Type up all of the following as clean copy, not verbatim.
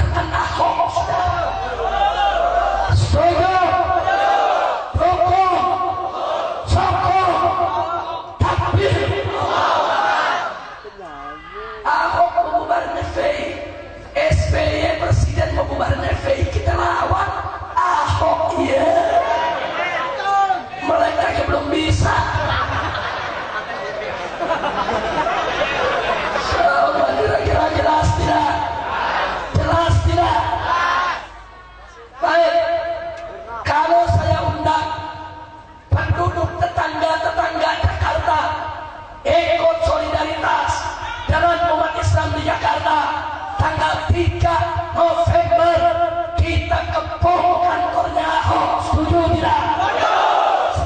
membubarkan Ahok. Setuju? Dukung? Sokong? Takbir? Ahok membubarkan FPI, SBY presiden membubarkan FPI, kita lawan Ahok. Iya, mereka yang belum bisa. Kira-kira jelas tidak? Jelas tidak? Baik, kalau saya undang penduduk tetangga-tetangga Jakarta ikut solidaritas dengan umat Islam di Jakarta tanggal 3 November kita kepung kantornya Ahok. Setuju tidak?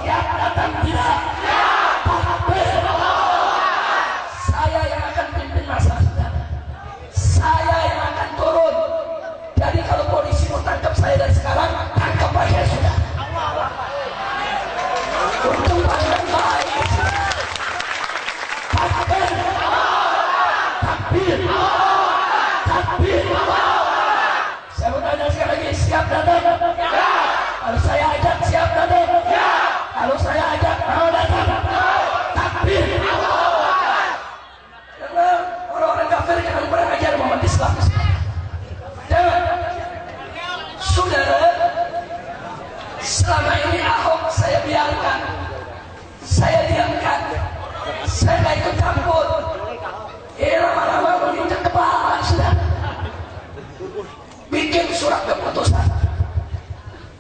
Siap datang tidak? Saya yang akan pimpin masa. Saya yang akan turun. Jadi kalau polisi mau tangkap saya dari sekarang, tangkap aja sudah. Untung pandang baik. Takbir, takbir, takbir. Saya mau tanya sekali lagi, siap datang? Kalau saya ajak, siap datang? Kalau saya ajak, mau datang? Takbir. Karena orang-orang kafir jangan pernah ngajar Muhammad Islam. Jangan. Saudara, selama ini Ahok saya biarkan, saya diamkan, saya gak ikut campur. Lama-lama menginjak kepala sudah. Bikin surat keputusan.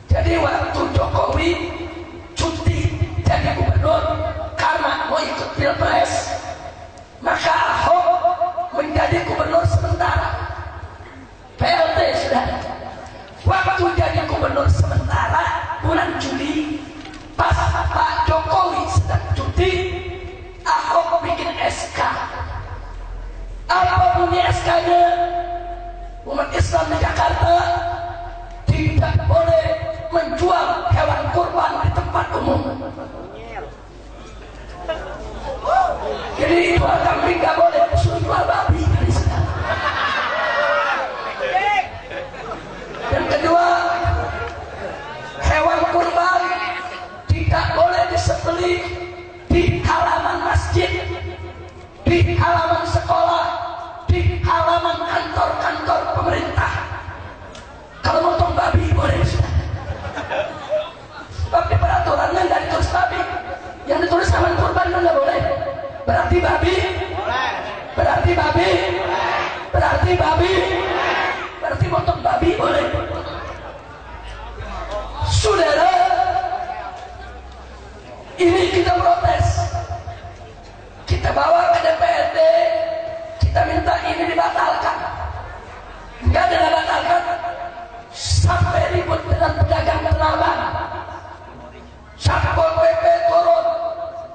Jadi waktu Jokowi cuti jadi gubernur karena mau ikut pilpres, maka Ahok menjadi gubernur sementara. PLT sudah. Waktu jadi gubernur sementara bulan Juli, pas Pak Jokowi sedang cuti, Ahok bikin SK. Apa bunyi SK-nya? Umat Islam di Jakarta tidak boleh menjual hewan kurban di tempat umum. Jadi jual kambing nggak boleh, suruh jual babi dari sana. Yang kedua, hewan kurban tidak boleh disembelih di halaman masjid, di halaman sekolah, di halaman kantor-kantor pemerintah. Kalau motong babi boleh sudah. Sebab di peraturannya nggak ditulis babi, yang ditulis hewan kurban nggak boleh. Berarti babi, berarti babi, berarti babi, berarti motong babi boleh. Saudara, ini kita protes, kita bawa ke DPRD, kita minta ini dibatalkan. Enggak dibatalkan, sampai ribut dengan pedagang Tanah Abang. Satpol PP turun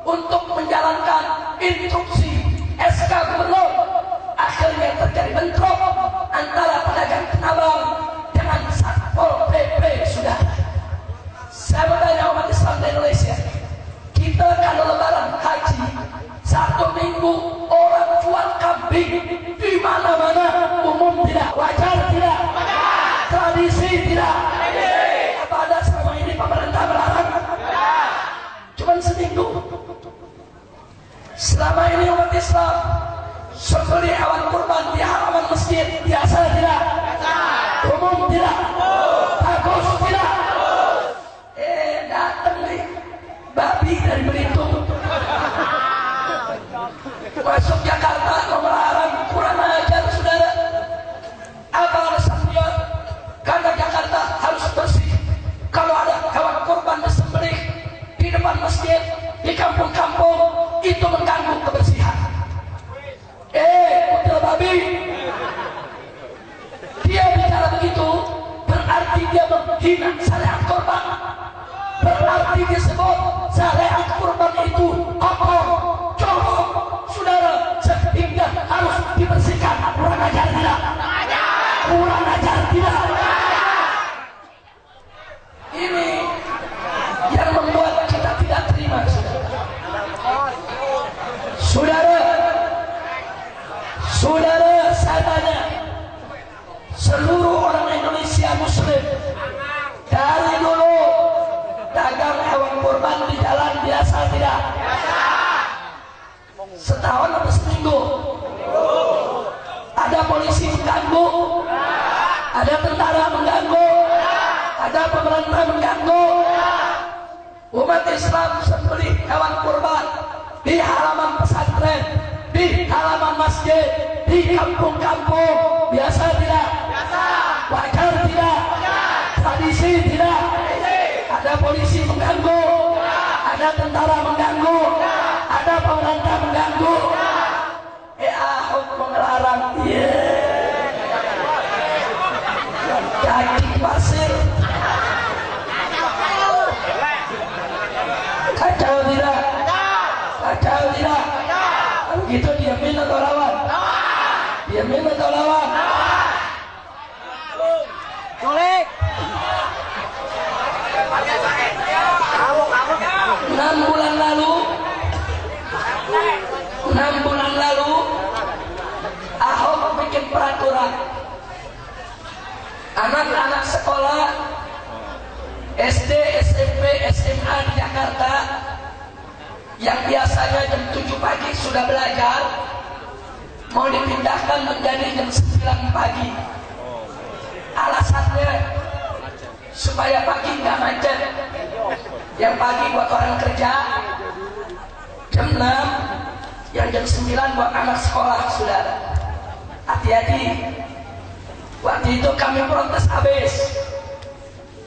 untuk menjalankan instruksi SK Gubernur. Akhirnya terjadi bentrok antara pedagang Tanah Abang dengan Satpol PP. Sudah. Saya bertanya umat Islam di Indonesia, kita kalau lebaran haji 1 minggu orang jual kambing di mana-mana, umum tidak, wajar tidak, tradisi tidak. Apa ada selama ini pemerintah melarang? Cuman seminggu. Selama ini umat Islam sembelih hewan kurban di halaman masjid, biasa tidak? Umum tidak? Bagus tidak? Datang nih babi dari Belitung masuk Jakarta mau melarang, kurang ajar saudara. Apa alasannya? Karena Jakarta harus bersih. Kalau ada hewan kurban disembelih di depan masjid, di kampung-kampung, itu mengganggu kebersihan. Kutil babi. Dia bicara begitu, berarti dia menghina syariat kurban. Berarti disebut syariat kurban itu kotor, jorok, saudara, sehingga harus dibersihkan. Kurang ajar tidak? Kurang ajar tidak? Ini yang membuat kita tidak terima, saudara. Saudara, saya tanya, seluruh Dari dulu dagang hewan kurban di jalan biasa tidak? Setahun atau seminggu? Ada polisi mengganggu? Ada tentara mengganggu? Ada pemerintah mengganggu? Umat Islam sembelih hewan kurban di halaman pesantren, di halaman masjid, di kampung-kampung. Biasa tidak? Wajar tidak? Tradisi tidak? Ada polisi mengganggu? Ada tentara mengganggu? Ada pemerintah mengganggu? Ahok melarang. Kaki pasir. Kacau tidak? Kacau tidak? Begitu diamin atau lawan? Diamin atau lawan? Colek. 6 bulan lalu Ahok bikin peraturan anak-anak sekolah SD, SMP, SMA di Jakarta yang biasanya jam 7 pagi sudah belajar mau dipindahkan menjadi jam 9 pagi. Alasannya supaya pagi nggak macet. Yang pagi buat orang kerja jam 6, yang jam 9 buat anak sekolah. Saudara, hati-hati. Waktu itu kami protes habis.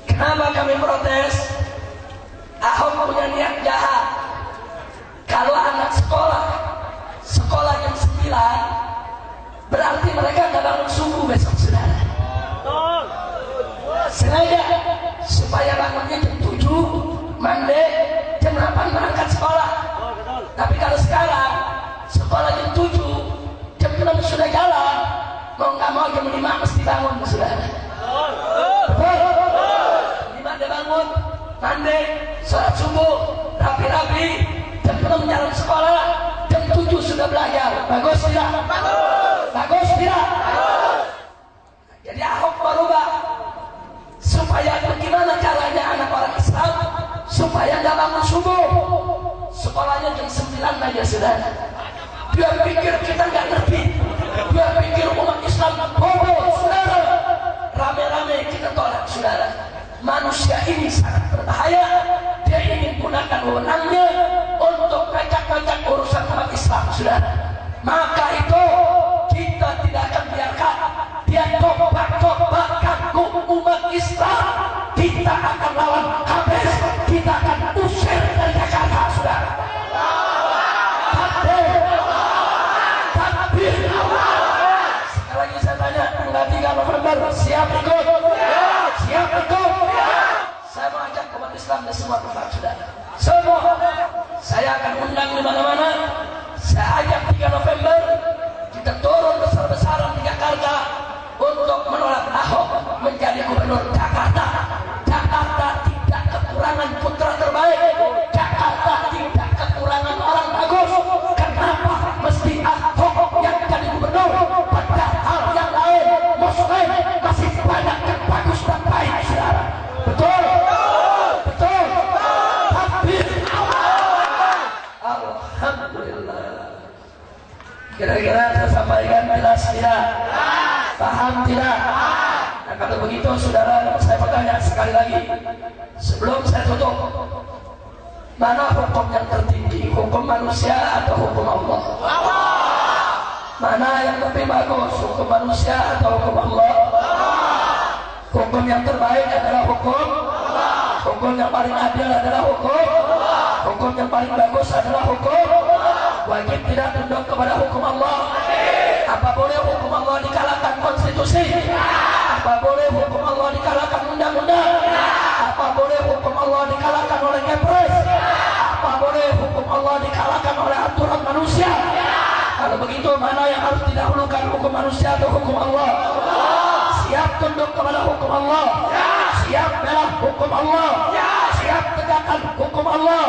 Kenapa kami protes? Ahok punya niat jahat. Kalau anak sekolah jam 9, berarti mereka nggak bangun subuh besok, saudara. Sengaja supaya bangunnya jam 7, mandi, jam 8 berangkat sekolah. Tapi kalau sekarang sekolah jam 7, jam 6 sudah jalan, mau nggak mau jam 5 mesti bangun, saudara. Jam 5 dia bangun, mandi, sholat subuh, rapi-rapi, jam 6 jalan sekolah, jam 7 sudah belajar. Bagus tidak? Bagus tidak? Jadi Ahok merubah supaya bagaimana caranya anak orang Islam supaya nggak bangun subuh, sekolahnya jam 9 aja, saudara. Dia pikir kita nggak ngerti, dia pikir umat Islam bodoh, saudara. Rame-rame kita tolak, saudara. Manusia ini sangat berbahaya. Dia ingin gunakan wewenangnya untuk pecah-pecah urusan umat Islam, saudara. Maka itu kita tidak akan biarkan dia coba-coba ganggu umat Islam. Kita akan lawan habis, kita akan usir dari Jakarta, saudara. Takbir. Sekali lagi saya tanya, tanggal 3 November siap ikut? Siap ikut? Saya mau ajak umat Islam di semua tempat, saudara. Semua saya akan undang di mana-mana. Saya ajak 3 November kita turun besar-besaran di Jakarta untuk menolak Ahok menjadi gubernur Jakarta. Jakarta tidak kekurangan putra terbaik. Jakarta tidak kekurangan orang bagus. Kenapa mesti Ahok yang jadi gubernur? Padahal yang lain muslim masih banyak yang bagus dan baik, saudara. Betul? Betul? Takbir. Alhamdulillah. Kira-kira saya sampaikan jelas tidak? Paham tidak? Nah, kalau begitu saudara, saya bertanya sekali lagi sebelum saya tutup, mana hukum yang tertinggi, hukum manusia atau hukum Allah? Mana yang lebih bagus, hukum manusia atau hukum Allah? Hukum yang terbaik adalah hukum yang paling adil adalah hukum yang paling bagus adalah hukum. Wajib tidak tunduk kepada hukum Allah. Apa boleh hukum Allah dikalahkan konstitusi? Apa boleh hukum Allah dikalahkan undang-undang? Apa boleh hukum Allah dikalahkan oleh Kepres? Apa boleh hukum Allah dikalahkan oleh aturan manusia? Kalau begitu, mana yang harus didahulukan, hukum manusia atau hukum Allah? Siap tunduk kepada hukum Allah? Siap bela hukum Allah? Siap tegakkan hukum Allah?